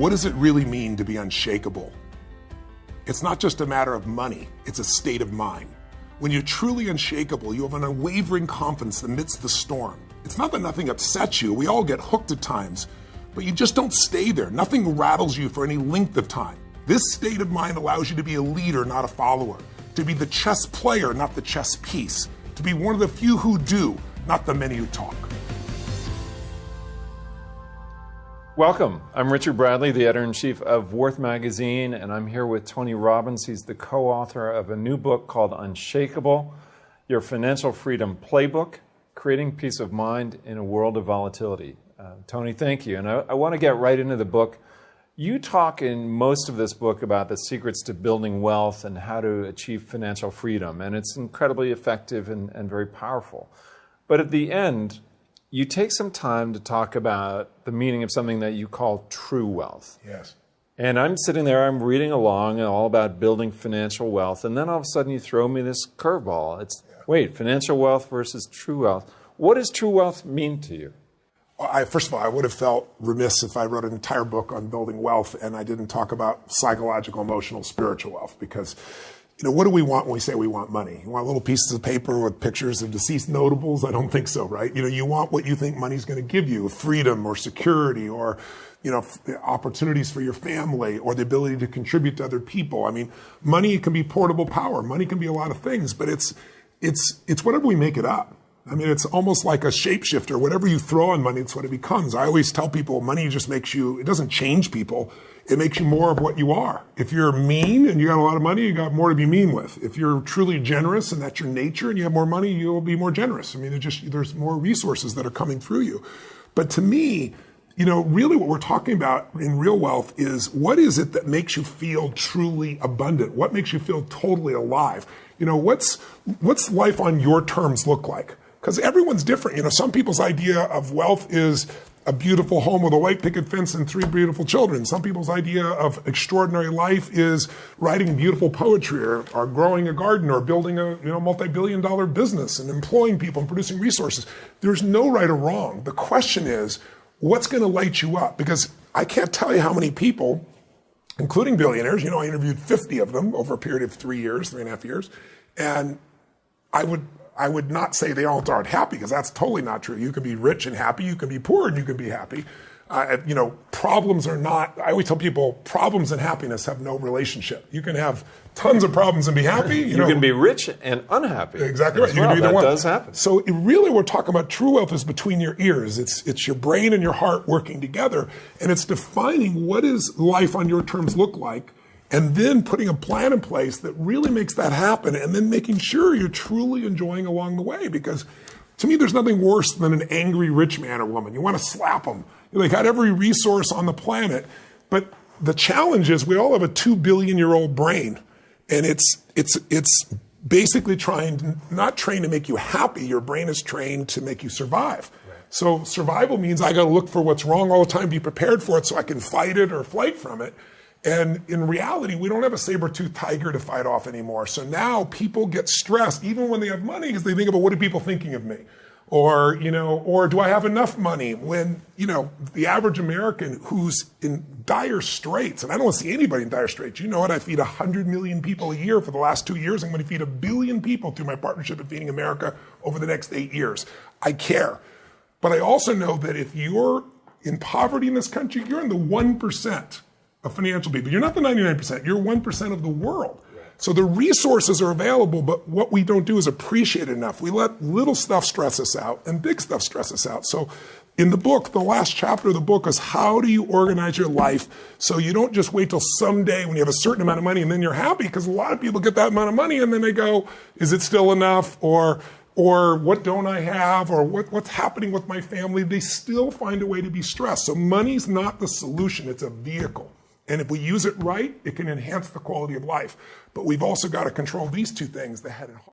What does it really mean to be unshakable? It's not just a matter of money, it's a state of mind. When you're truly unshakable, you have an unwavering confidence amidst the storm. It's not that nothing upsets you, we all get hooked at times, but you just don't stay there. Nothing rattles you for any length of time. This state of mind allows you to be a leader, not a follower. To be the chess player, not the chess piece. To be one of the few who do, not the many who talk. Welcome. I'm Richard Bradley, the editor-in-chief of Worth Magazine, and I'm here with Tony Robbins. He's the co-author of a new book called Unshakable, Your Financial Freedom Playbook, Creating Peace of Mind in a World of Volatility. Tony, thank you. And I want to get right into the book. You talk in most of this book about the secrets to building wealth and how to achieve financial freedom, and it's incredibly effective and very powerful. But at the end, you take some time to talk about the meaning of something that you call true wealth. Yes. And I'm sitting there, I'm reading along, all about building financial wealth, and then all of a sudden you throw me this curveball. It's, wait, financial wealth versus true wealth. What does true wealth mean to you? First of all, I would have felt remiss if I wrote an entire book on building wealth and I didn't talk about psychological, emotional, spiritual wealth, because what do we want when we say we want money? You want little pieces of paper with pictures of deceased notables? I don't think so, right? You want what you think money's going to give you, freedom or security or, opportunities for your family or the ability to contribute to other people. I mean, money can be portable power. Money can be a lot of things, but it's whatever we make it up. I mean, it's almost like a shapeshifter. Whatever you throw on money, it's what it becomes. I always tell people money just makes you, it doesn't change people. It makes you more of what you are. If you're mean and you got a lot of money, you got more to be mean with. If you're truly generous and that's your nature and you have more money, you'll be more generous. I mean, there's more resources that are coming through you. But to me, really what we're talking about in real wealth is what is it that makes you feel truly abundant? What makes you feel totally alive? What's life on your terms look like? Because everyone's different. Some people's idea of wealth is a beautiful home with a white picket fence and 3 beautiful children. Some people's idea of extraordinary life is writing beautiful poetry or growing a garden or building a multi-billion-dollar business and employing people and producing resources. There's no right or wrong. The question is, what's going to light you up? Because I can't tell you how many people, including billionaires, I interviewed 50 of them over a period of 3.5 years, and I would not say they all aren't happy, because that's totally not true. You can be rich and happy, you can be poor and you can be happy. Problems are not, I always tell people, problems and happiness have no relationship. You can have tons of problems and be happy. You can be rich and unhappy. Exactly right. You can do either one. That does happen. So really we're talking about true wealth is between your ears. It's your brain and your heart working together, and it's defining what does life on your terms look like, and then putting a plan in place that really makes that happen, and then making sure you're truly enjoying along the way. Because to me, there's nothing worse than an angry rich man or woman. You want to slap them. They got every resource on the planet. But the challenge is we all have a 2 billion-year-old brain. And it's basically not trained to make you happy. Your brain is trained to make you survive. Right. So survival means I got to look for what's wrong all the time, be prepared for it so I can fight it or flight from it. And in reality, we don't have a saber-toothed tiger to fight off anymore. So now people get stressed, even when they have money, because they think about what are people thinking of me? Or do I have enough money? When, the average American who's in dire straits, and I don't want to see anybody in dire straits. You know what? I feed 100 million people a year for the last 2 years. I'm going to feed 1 billion people through my partnership at Feeding America over the next 8 years. I care. But I also know that if you're in poverty in this country, you're in the 1% of financial people. You're not the 99%. You're 1% of the world. So the resources are available, but what we don't do is appreciate it enough. We let little stuff stress us out and big stuff stress us out. So in the book, the last chapter of the book is how do you organize your life so you don't just wait till someday when you have a certain amount of money and then you're happy, because a lot of people get that amount of money and then they go, is it still enough? Or what don't I have? Or what's happening with my family? They still find a way to be stressed. So money's not the solution, it's a vehicle. And if we use it right, it can enhance the quality of life. But we've also got to control these two things, the head and heart.